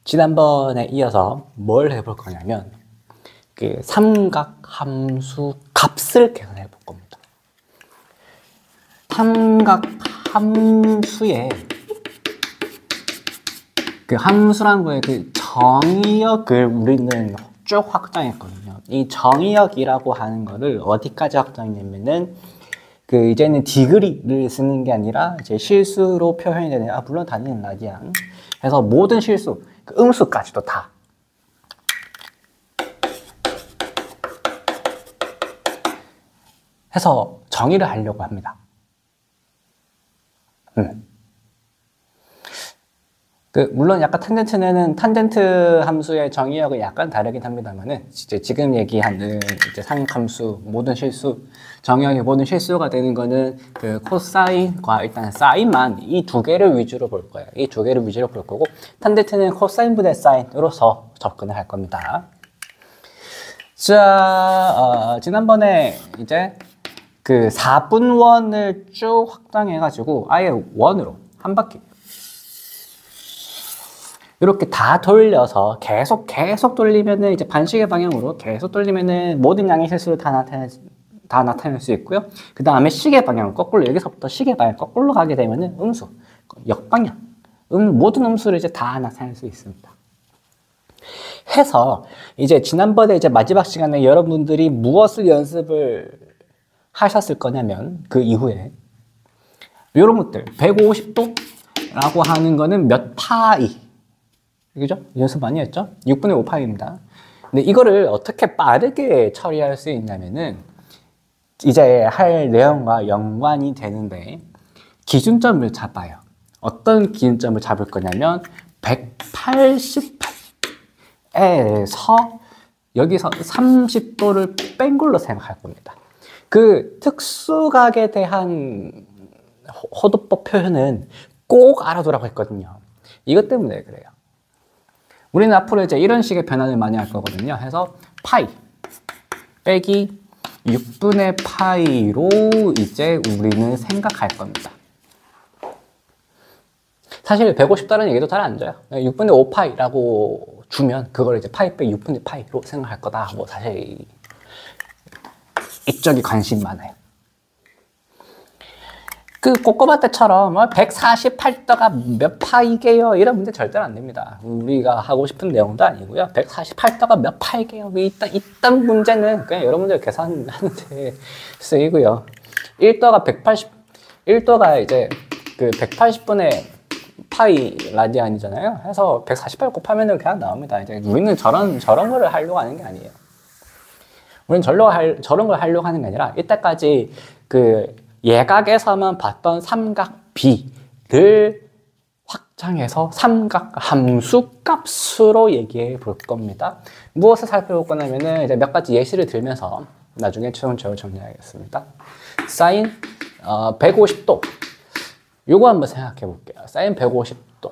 지난번에 이어서 뭘 해볼 거냐면 그 삼각함수 값을 계산해 볼 겁니다. 삼각함수의 그 함수란 거에 그 정의역을 우리는 쭉 확장했거든요. 이 정의역이라고 하는 거를 어디까지 확장했냐면은 그 이제는 디그리를 쓰는 게 아니라 이제 실수로 표현이 되는, 물론 단위는 라디안. 그래서 모든 실수, 그 음수까지도 다 해서 정의를 하려고 합니다. 물론 약간 탄젠트 함수의 정의역은 약간 다르긴 합니다만은, 이제 지금 얘기하는 이제 삼각함수 모든 실수, 정의역의 모든 실수가 되는 거는 그 코사인과 일단 사인만, 이 두 개를 위주로 볼 거예요. 이 두 개를 위주로 볼 거고, 탄젠트는 코사인분의 사인으로서 접근을 할 겁니다. 자, 지난번에 이제 그 4분원을 쭉 확장해가지고 아예 원으로 한 바퀴 이렇게 다 돌려서 계속 돌리면은 이제 반시계 방향으로 계속 돌리면은 모든 양의 실수를 다 나타낼 수 있고요. 그 다음에 시계 방향 거꾸로, 여기서부터 시계 방향 거꾸로 가게 되면은 음수, 역방향, 모든 음수를 이제 다 나타낼 수 있습니다. 해서 이제 지난번에 이제 마지막 시간에 여러분들이 무엇을 연습을 하셨을 거냐면, 그 이후에 이런 것들 150도라고 하는 거는 몇 파이, 그죠? 연습 많이 했죠? 6분의 5파이입니다. 근데 이거를 어떻게 빠르게 처리할 수 있냐면은, 이제 할 내용과 연관이 되는데 기준점을 잡아요. 어떤 기준점을 잡을 거냐면 188에서 여기서 30도를 뺀 걸로 생각할 겁니다. 그 특수각에 대한 호도법 표현은 꼭 알아두라고 했거든요. 이것 때문에 그래요. 우리는 앞으로 이제 이런 식의 변화를 많이 할 거거든요. 해서 파이 빼기 6분의 파이로 이제 우리는 생각할 겁니다. 사실 150도라는 얘기도 잘 안 줘요. 6분의 5파이라고 주면 그걸 이제 파이 빼기 6분의 파이로 생각할 거다. 뭐 사실 이쪽에 관심 많아요. 그 꼬꼬마 때처럼 148도가 몇 파이게요? 이런 문제 절대로 안 됩니다. 우리가 하고 싶은 내용도 아니고요. 148도가 몇 파이게요? 이딴 문제는 그냥 여러분들 계산하는데 쓰이고요. 1도가 이제 그 180분의 파이 라디안이잖아요. 해서 148 곱하면 그냥 나옵니다. 이제 우리는 저런 거를 하려고 하는 게 아니에요. 우리는 저런 걸 하려고 하는 게 아니라, 이때까지 그 예각에서만 봤던 삼각 B를 확장해서 삼각 함수 값으로 얘기해 볼 겁니다. 무엇을 살펴볼 거냐면은 이제 몇 가지 예시를 들면서 나중에 최종적으로 정리하겠습니다. 사인 150도. 요거 한번 생각해 볼게요. 사인 150도.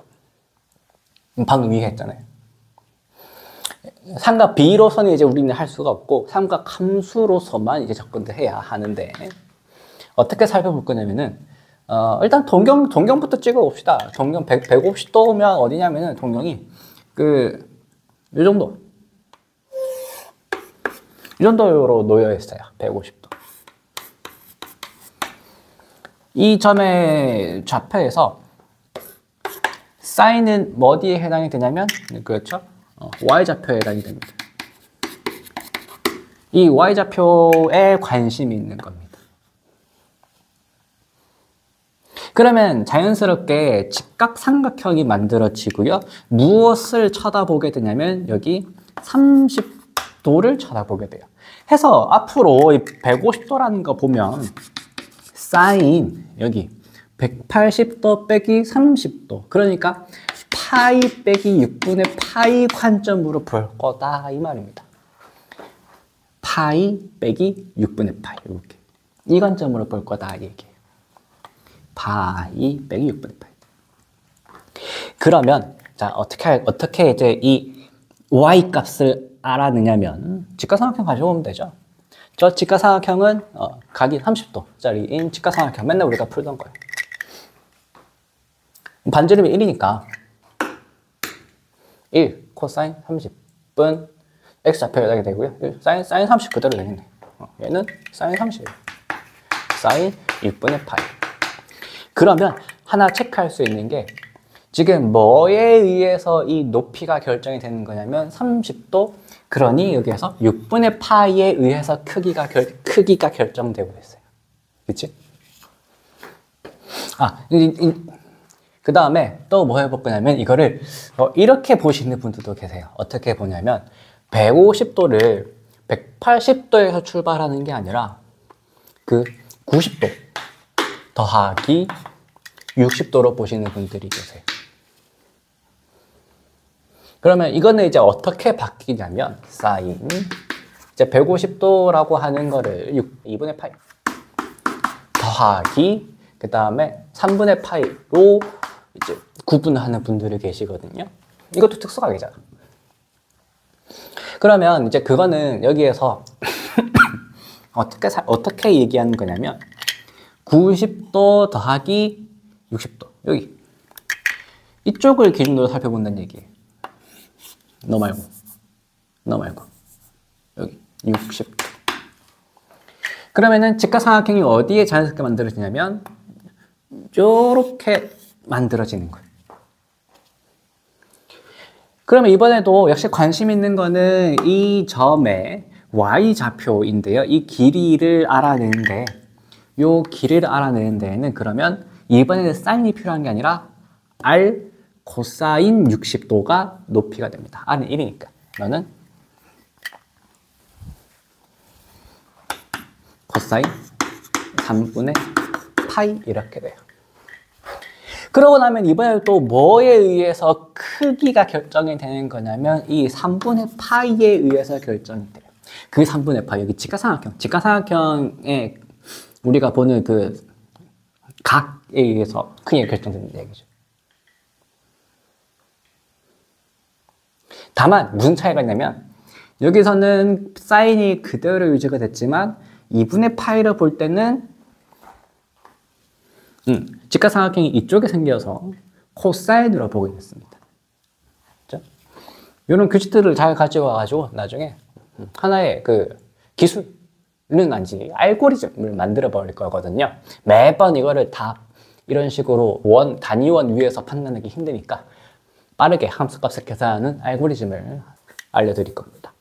방금 얘기했잖아요. 삼각 B로서는 이제 우리는 할 수가 없고, 삼각 함수로서만 이제 접근을 해야 하는데, 어떻게 살펴볼 거냐면은, 일단 동경부터 찍어 봅시다. 동경 150도면 어디냐면은, 동경이 이 정도로 놓여 있어요. 150도. 이 점의 좌표에서 사인은 어디에 해당이 되냐면, 그렇죠? Y좌표에 해당이 됩니다. 이 Y좌표에 관심이 있는 겁니다. 그러면 자연스럽게 직각삼각형이 만들어지고요. 무엇을 쳐다보게 되냐면 여기 30도를 쳐다보게 돼요. 해서 앞으로 이 150도라는 거 보면 사인 여기 180도 빼기 30도, 그러니까 파이 빼기 6분의 파이 관점으로 볼 거다 이 말입니다. 파이 빼기 6분의 파이, 이렇게 이 관점으로 볼 거다 이 얘기예요. 파이 빼기 6분의 파이. 그러면 자, 어떻게 이제 이 y 값을 알아내냐면 직각삼각형 가져오면 되죠. 저 직각삼각형은 각이 30도짜리인 직각삼각형 맨날 우리가 풀던 거예요. 반지름이 1이니까 1 코사인 30분 x좌표 여기게 되고요. 사인 30 그대로 되겠네. 얘는 사인 30이에요. 사인 6분의 파이. 그러면 하나 체크할 수 있는 게 지금 뭐에 의해서 이 높이가 결정이 되는 거냐면 30도, 그러니 여기에서 6분의 파이에 의해서 크기가 결정되고 있어요. 그치? 그 다음에 또 뭐 해볼 거냐면 이거를 이렇게 보시는 분들도 계세요. 어떻게 보냐면 150도를 180도에서 출발하는 게 아니라 그 90도 더하기 60도로 보시는 분들이 계세요. 그러면 이거는 이제 어떻게 바뀌냐면 사인 이제 150도라고 하는 거를 2분의 파이 더하기 그 다음에 3분의 파이로 이제 구분하는 분들이 계시거든요. 이것도 특수각이잖아. 그러면 이제 그거는 여기에서 어떻게 얘기하는 거냐면 90도 더하기 60도 여기 이쪽을 기준으로 살펴본다는 얘기예요. 너 말고 여기 60도. 그러면은 직각삼각형이 어디에 자연스럽게 만들어지냐면 이렇게 만들어지는 거예요. 그러면 이번에도 역시 관심 있는 거는 이 점의 y좌표인데요. 이 길이를 알아내는 데에는 그러면 이번에는 사인이 필요한 게 아니라 r 코사인 60도가 높이가 됩니다. r은 1이니까. 너는 코사인 3분의 파이 이렇게 돼요. 그러고 나면 이번에 또 뭐에 의해서 크기가 결정이 되는 거냐면 이 3분의 파이에 의해서 결정이 돼요. 그 3분의 파이, 여기 직각삼각형에 우리가 보는 그 각에 의해서 크기가 결정된다는 얘기죠. 다만 무슨 차이가 있냐면 여기서는 사인이 그대로 유지가 됐지만 2분의 파이를 볼 때는 직각삼각형이 이쪽에 생겨서 코사인으로 보게 됐습니다. 그렇죠? 이런 규칙들을 잘 가지고 와가지고 나중에 하나의 그 기술은 아니지 알고리즘을 만들어 버릴 거거든요. 매번 이거를 다 이런 식으로 단위원 위에서 판단하기 힘드니까 빠르게 함수값을 계산하는 알고리즘을 알려드릴 겁니다.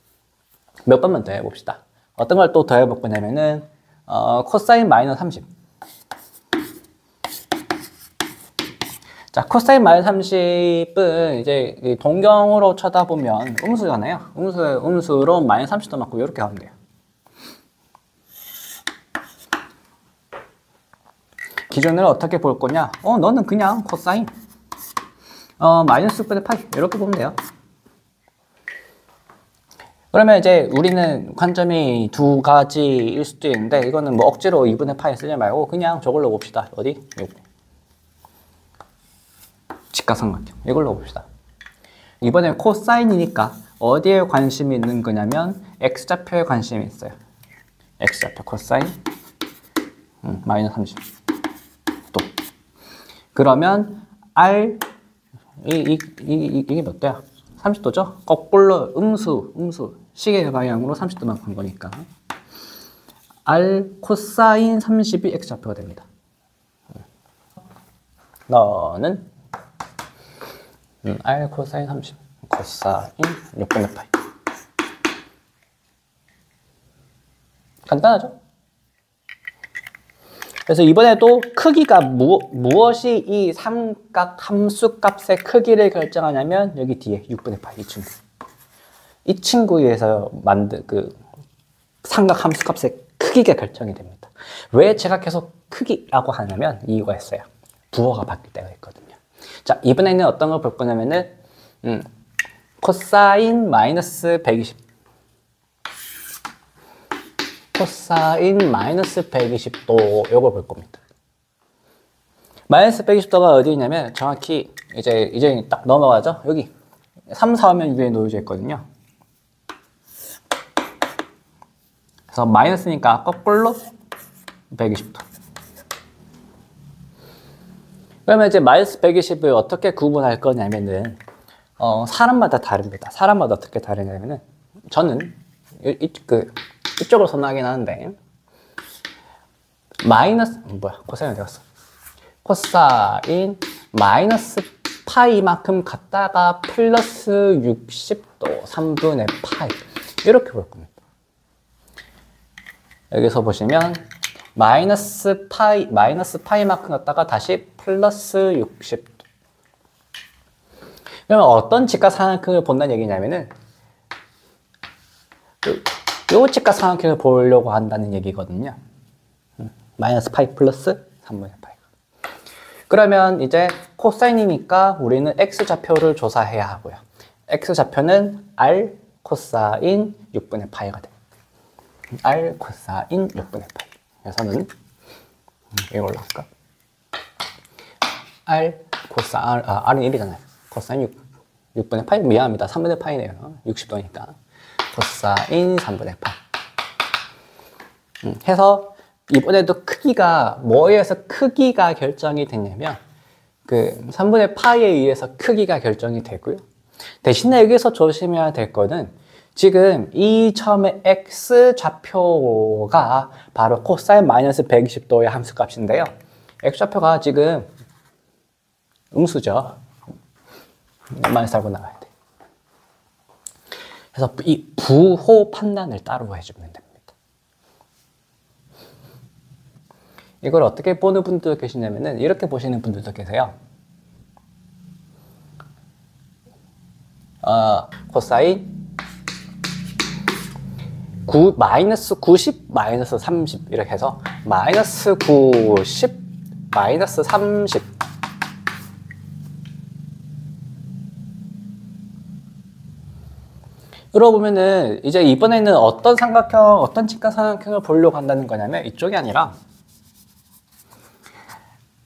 몇 번만 더 해봅시다. 어떤 걸 또 더 해볼 거냐면은 코사인 마이너스 30. 자, 코사인 마이너스 30은 이제 동경으로 쳐다보면 음수잖아요. 음수로 마이너스 30도 맞고 이렇게 하면 돼요. 기준을 어떻게 볼 거냐? 너는 그냥 코사인 마이너스 6분의 파이 이렇게 보면 돼요. 그러면 이제 우리는 관점이 두 가지일 수도 있는데 이거는 뭐 억지로 2분의 파이 쓰지 말고 그냥 저걸로 봅시다. 어디? 요거. 직각삼각형. 이걸로 봅시다. 이번에 코사인이니까 어디에 관심이 있는 거냐면 x좌표에 관심이 있어요. x좌표 코사인 마이너스 30도. 그러면 r 이게 몇 도야? 30도죠? 거꾸로 음수 시계 방향으로 30도만 간 거니까 r 코사인 30이 x좌표가 됩니다. 너는 r 코사인 30 코사인 6분의 파이. 간단하죠? 그래서 이번에도 크기가 무엇이 이 삼각 함수값의 크기를 결정하냐면 여기 뒤에 6분의 파이 이 친구에 의해서 만든 그 삼각 함수값의 크기가 결정이 됩니다. 왜 제가 계속 크기라고 하냐면 이유가 있어요. 부호가 바뀔 때가 있거든요. 자, 이번에는 어떤 걸 볼 거냐면은 코사인 마이너스 120 코사인 마이너스 120도 요걸 볼 겁니다. 마이너스 120도가 어디 있냐면 정확히 이제 딱 넘어가죠. 여기 3, 4면 위에 놓여져 있거든요. 그래서 마이너스니까 거꾸로 120도. 그러면 이제 마이너스 120을 어떻게 구분할 거냐면은 사람마다 다릅니다. 사람마다 어떻게 다르냐면은, 저는 이쪽으로 선호하긴 하는데, 코사인 어디 갔어? 코사인 마이너스 파이만큼 갔다가 플러스 60도 3분의 파이. 이렇게 볼 겁니다. 여기서 보시면, 마이너스 파이만큼 갔다가 다시 플러스 60도. 그러면 어떤 직각삼각형을 본다는 얘기냐면은, 요 직각삼각형을 보려고 한다는 얘기거든요. 마이너스 파이 플러스 3분의 파이. 그러면 이제 코사인이니까 우리는 x좌표를 조사해야 하고요. x좌표는 r 코사인 6분의 파이가 됩니다. r 코사인 6분의 파이. 그래서는 이걸로 할까? r 코사인 r은 1이잖아요. 코사인 6분의 파이, 미안합니다. 3분의 파이네요. 60도니까. 코사인 3분의 파이. 해서 이번에도 크기가 뭐에 의해서 크기가 결정이 됐냐면 그 3분의 파이에 의해서 크기가 결정이 되고요. 대신에 여기서 조심해야 될 거는 지금 이 점의 x좌표가 바로 코사인 마이너스 120도의 함수값인데요. x좌표가 지금 음수죠. 많이 살고 나가야 돼. 그래서 이 부호 판단을 따로 해주면 됩니다. 이걸 어떻게 보는 분들도 계시냐면은 이렇게 보시는 분들도 계세요. 코사인 마이너스 90, 마이너스 30 이렇게 해서 마이너스 90, 마이너스 30 그러보면은 이제 이번에는 어떤 삼각형, 어떤 직각삼각형을 보려고 한다는 거냐면 이쪽이 아니라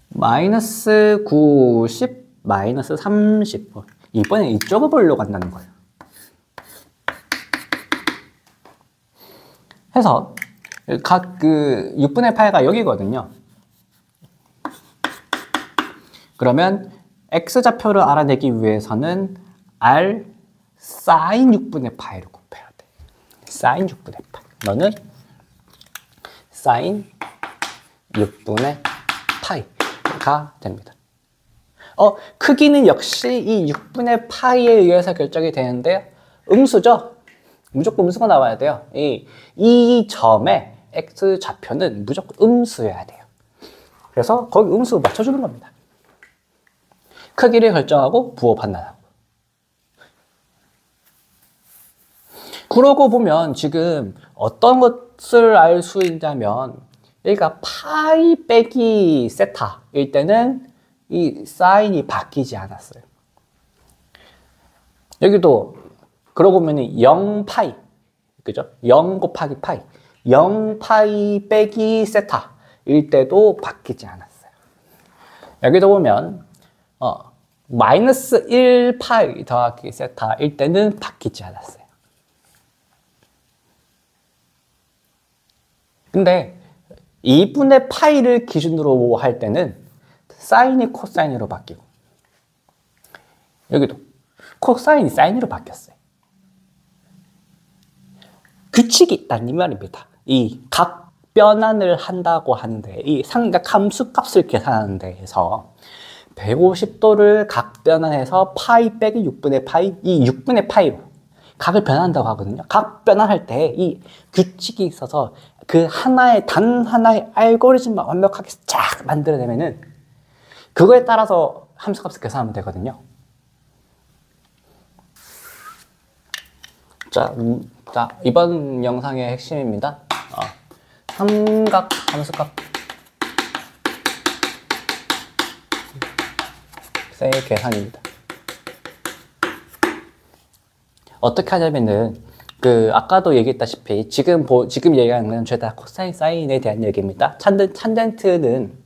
마이너스 90, 마이너스 30 이번엔 이쪽을 보려고 한다는 거예요. 해서 각 6분의 8가 여기거든요. 그러면 x좌표를 알아내기 위해서는 r 사인 6분의 파이를 곱해야 돼. 사인 6분의 파이. 너는 사인 6분의 파이가 됩니다. 크기는 역시 이 6분의 파이에 의해서 결정이 되는데 음수죠? 무조건 음수가 나와야 돼요. 이 점의 x좌표는 무조건 음수여야 돼요. 그래서 거기 음수 맞춰주는 겁니다. 크기를 결정하고 부호 판단하고. 그러고 보면 지금 어떤 것을 알 수 있냐면 여기가 파이 빼기 세타일 때는 이 사인이 바뀌지 않았어요. 여기도 그러고 보면 0파이 그죠? 0 곱하기 파이 0파이 빼기 세타일 때도 바뀌지 않았어요. 여기도 보면 마이너스 1파이 더하기 세타일 때는 바뀌지 않았어요. 근데 2분의 파이를 기준으로 할 때는 사인이 코사인으로 바뀌고 여기도 코사인이 사인으로 바뀌었어요. 규칙이 있다는 이 말입니다. 이 각 변환을 한다고 하는데 이 삼각 함수값을 계산하는 데에서 150도를 각 변환해서 파이 빼기 6분의 파이 이 6분의 파이로 각을 변환한다고 하거든요. 각 변환할 때 이 규칙이 있어서 그 단 하나의 알고리즘만 완벽하게 쫙 만들어내면은 그거에 따라서 함수값을 계산하면 되거든요. 자, 이번 영상의 핵심입니다. 삼각 함수값의 계산입니다. 어떻게 하냐면은 아까도 얘기했다시피 지금 얘기하는 건 죄다 코사인 사인에 대한 얘기입니다. 탄젠트는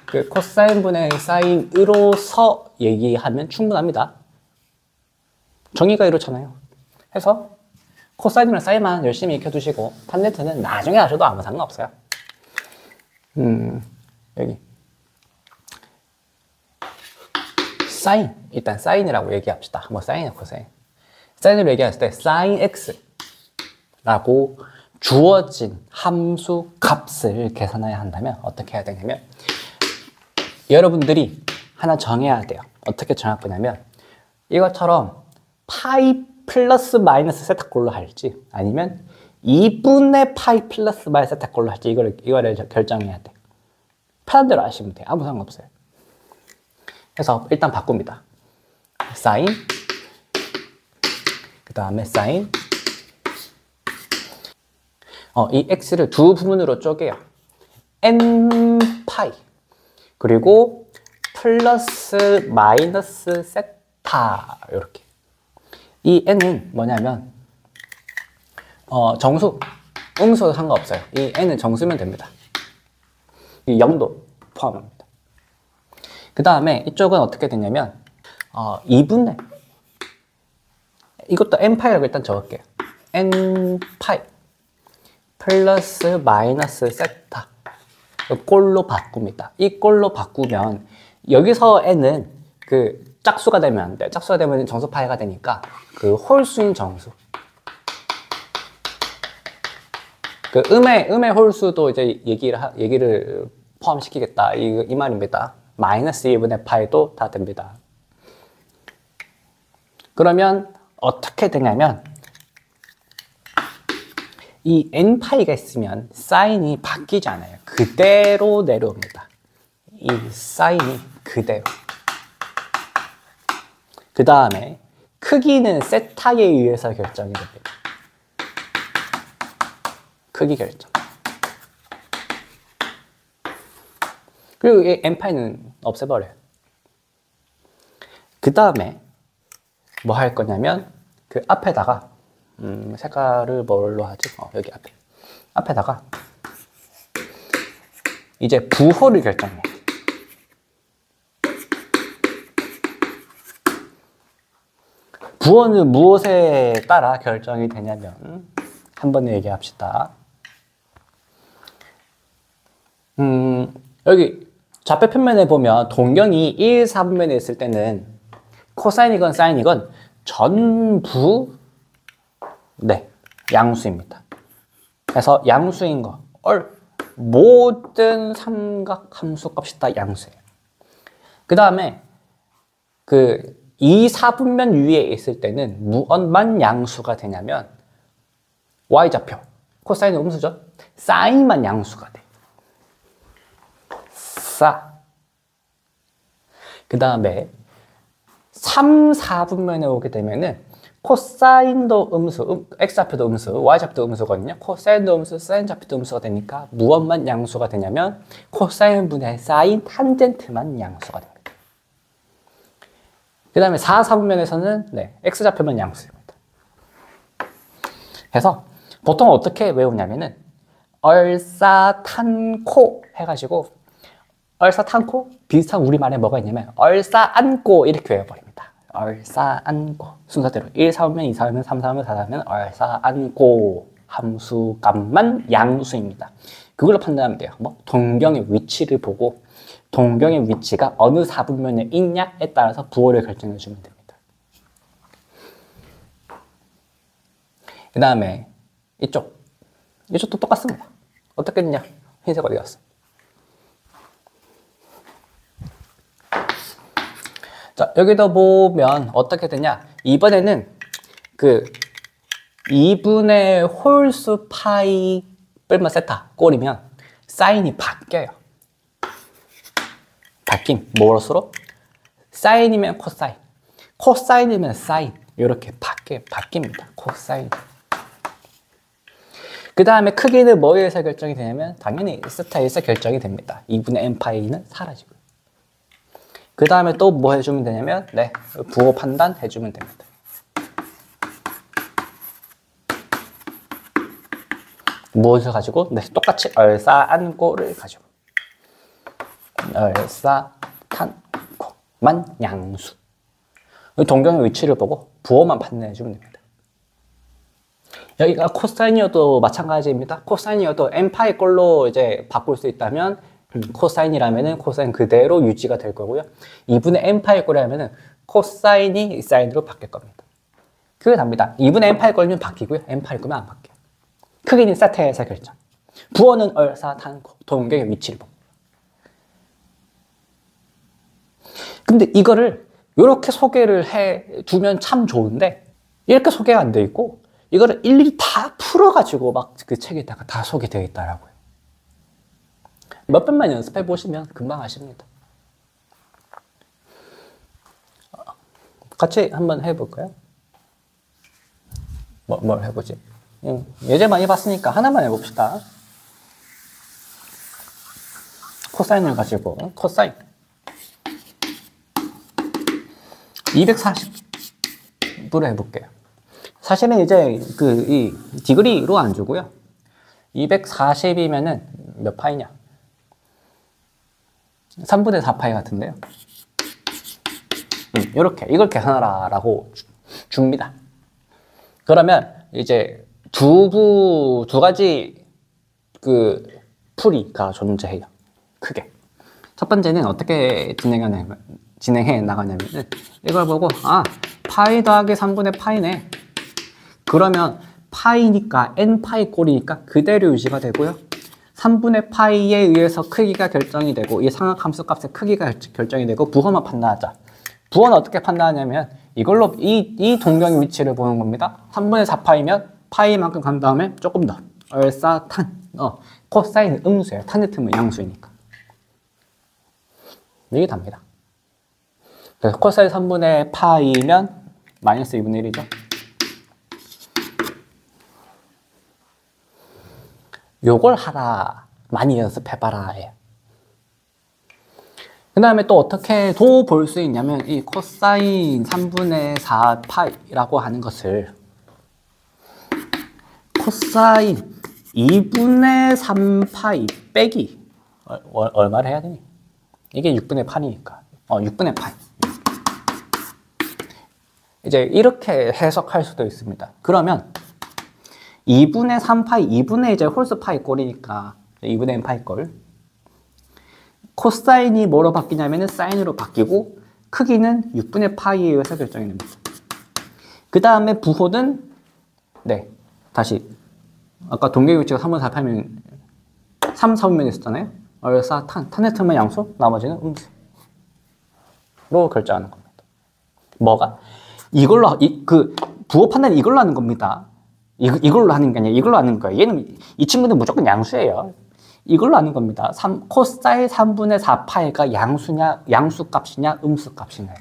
그 코사인분의 사인으로서 얘기하면 충분합니다. 정의가 이렇잖아요. 해서 코사인이랑 사인만 열심히 익혀두시고 탄젠트는 나중에 하셔도 아무 상관없어요. 여기 사인, 일단 사인이라고 얘기합시다. 뭐 사인이나 코사인. 사인으로 얘기했을 때 sin x라고 주어진 함수 값을 계산해야 한다면 어떻게 해야 되냐면 여러분들이 하나 정해야 돼요. 어떻게 정할 거냐면 이것처럼 파이 플러스 마이너스 세타꼴로 할지 아니면 2분의 파이 플러스 마이너스 세타꼴로 할지 이거를 결정해야 돼. 편한 대로 하시면 돼요. 아무 상관없어요. 그래서 일단 바꿉니다. 사인, 그 다음에 사인, 이 x를 두 부분으로 쪼개요. n 파이 그리고 플러스 마이너스 세타 이렇게. 이 n은 뭐냐면 정수, 음수도 상관없어요. 이 n은 정수면 됩니다. 이 0도 포함합니다. 그 다음에 이쪽은 어떻게 되냐면 2분의 이것도 n파이라고 일단 적을게요. n파이 플러스 마이너스 세타 꼴로 바꿉니다. 이 꼴로 바꾸면 여기서 n은 그 짝수가 되면 안 돼. 짝수가 되면 정수파이가 되니까 그 홀수인 정수. 그 음의 홀수도 이제 얘기를 포함시키겠다. 이 말입니다. 마이너스 2분의 파이도 다 됩니다. 그러면 어떻게 되냐면 이 n파이가 있으면 사인이 바뀌지 않아요. 그대로 내려옵니다. 이 사인이 그대로. 그 다음에 크기는 세타에 의해서 결정이 됩니다. 크기 결정. 그리고 이 n파이는 없애버려요. 그 다음에 뭐 할 거냐면 그 앞에다가 색깔을 뭘로 하지? 여기 앞에다가 이제 부호를 결정해. 부호는 무엇에 따라 결정이 되냐면 한번 얘기합시다. 여기 좌표 평면에 보면 동경이 1, 4분면에 있을 때는 코사인이건 사인이건 전부 양수입니다. 그래서 양수인 거 모든 삼각 함수 값이 다 양수예요. 그 다음에 그 2, 4분면 위에 있을 때는 무엇만 양수가 되냐면 y좌표, 코사인은 음수죠. 사인만 양수가 돼. 그 다음에 3, 4분면에 오게 되면은 코사인도 음수, x좌표도 음수, y좌표도 음수거든요. 코사인도 음수, 사인좌표도 음수가 되니까 무엇만 양수가 되냐면 코사인분의 사인 탄젠트만 양수가 됩니다. 그 다음에 4, 4분면에서는 x좌표만 양수입니다. 그래서 보통 어떻게 외우냐면은 얼싸탄코 해가지고 얼싸탄코 비슷한 우리말에 뭐가 있냐면 얼싸안고 이렇게 외워버립니다. 얼싸안고 순서대로 1, 4분면, 2, 4분면, 3, 4분면, 4, 4분면 얼싸안고 함수값만 양수입니다. 그걸로 판단하면 돼요. 뭐 동경의 위치를 보고 동경의 위치가 어느 4분면에 있냐에 따라서 부호를 결정해 주면 됩니다. 그 다음에 이쪽도 똑같습니다. 어떻게 됐냐? 흰색 어디 갔어? 자, 여기도 보면 어떻게 되냐? 이번에는 그 2분의 홀수 파이 뿔마 세타 꼴이면 사인이 바뀌어요. 바뀜. 뭐로서로? 사인이면 코사인, 코사인이면 사인 이렇게 바뀝니다. 코사인. 그 다음에 크기는 뭐에 의해서 결정이 되냐면 당연히 세타에서 결정이 됩니다. 2분의 n파이는 사라지고요. 그 다음에 또 뭐 해주면 되냐면 부호 판단 해주면 됩니다. 무엇을 가지고? 똑같이 얼싸안고를 가지고 얼싸탄고만 양수. 동경의 위치를 보고 부호만 판단해 주면 됩니다. 여기가 코사인이어도 마찬가지입니다. 코사인이어도 n파이 꼴로 이제 바꿀 수 있다면 코사인이라면은 코사인 그대로 유지가 될 거고요. 2분의 n파이 꼴이라면은 코사인이 사인으로 바뀔 겁니다. 그게 답니다. 2분의 n파이 꼴이면 바뀌고요. n파이 꼴이면 안 바뀌어요. 크기는 세타에서 결정. 부호는 얼사탄고, 동격의 위치를 봅니다. 근데 이거를 이렇게 소개를 해 두면 참 좋은데 이렇게 소개가 안 돼 있고 이거를 일일이 다 풀어가지고 막 그 책에다가 다 소개되어 있더라고요. 몇 번만 연습해 보시면 금방 아십니다. 같이 한번 해볼까요? 뭘 해보지? 예제 많이 봤으니까 하나만 해봅시다. 코사인을 가지고 코사인 240으로 해볼게요. 사실은 이제 이 디그리로 안 주고요. 240이면은 몇 파이냐? 3분의 4파이 같은데요. 이렇게 이걸 계산하라 라고 줍니다. 그러면 이제 두 가지 그 풀이가 존재해요. 크게. 첫 번째는 어떻게 진행해 나가냐면은 이걸 보고 파이 더하기 3분의 파이네. 그러면 파이니까 n파이 꼴이니까 그대로 유지가 되고요. 3분의 파이에 의해서 크기가 결정이 되고 이 상악함수 값의 크기가 결정이 되고 부호만 판단하자. 부호는 어떻게 판단하냐면 이걸로 이 동경의 위치를 보는 겁니다. 3분의 4파이면 파이만큼 간 다음에 조금 더 얼사탄 코사인은 음수예요. 탄제트는 양수이니까 이게 답니다. 그래서 코사인 3분의 파이면 마이너스 2분의 1이죠. 요걸 하라, 많이 연습해봐라 해요. 그 다음에 또 어떻게 도 볼 수 있냐면 이 코사인 3분의 4파이라고 하는 것을 코사인 2분의 3파이 빼기 얼마를 해야 되니? 이게 6분의 8이니까 6분의 8 이제 이렇게 해석할 수도 있습니다. 그러면 2분의 3파이 2분의 이제 홀수 파이 꼴이니까 2분의 n 파이 꼴 코사인이 뭐로 바뀌냐면 사인으로 바뀌고 크기는 6분의 파이에 의해서 결정이 됩니다. 그 다음에 부호는 다시 아까 동격의 위치가 3분의 4파이면 3, 4분면 있었잖아요. 얼사, 탄의 틈은 양수, 나머지는 음수로 결정하는 겁니다. 뭐가? 이걸로 그 부호 판단이 이걸로 하는 겁니다. 이걸로 하는 게 아니라 이걸로 하는 거예요. 얘는 이 친구는 무조건 양수예요. 이걸로 하는 겁니다. 코사인 3분의 4파이가 양수 값이냐 음수 값이냐요.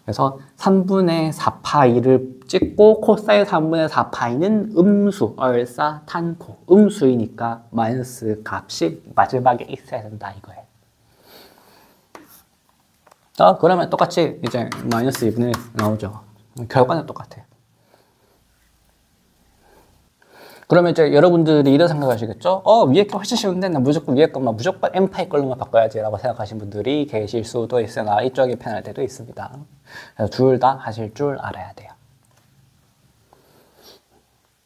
그래서 3분의 4파이를 찍고 코사인 3분의 4파이는 음수, 얼사, 탄코 음수이니까 마이너스 값이 마지막에 있어야 된다 이거예요. 그러면 똑같이 이제 마이너스 2분의 1 나오죠. 결과는 똑같아요. 그러면 이제 여러분들이 이런 생각하시겠죠? 위에 거 훨씬 쉬운데 나 무조건 위에 것만 무조건 n파이 걸로만 바꿔야지 라고 생각하시는 분들이 계실 수도 있으나 이쪽이 편할 때도 있습니다. 그래서 둘 다 하실 줄 알아야 돼요.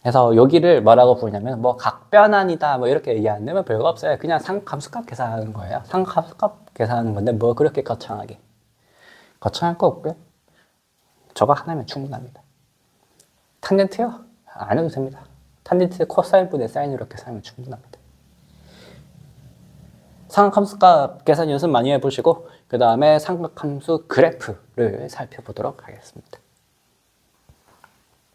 그래서 여기를 뭐라고 부르냐면 각변환이다 이렇게 얘기 안 되면 별거 없어요. 그냥 상함수값 계산하는 거예요. 상함수값 계산하는 건데 그렇게 거창할 거 없고요. 저거 하나면 충분합니다. 탄젠트요? 안 해도 됩니다. 탄젠트 코사인분의 사인 이렇게 사용하면 충분합니다. 삼각함수값 계산 연습 많이 해보시고 그 다음에 삼각함수 그래프를 살펴보도록 하겠습니다.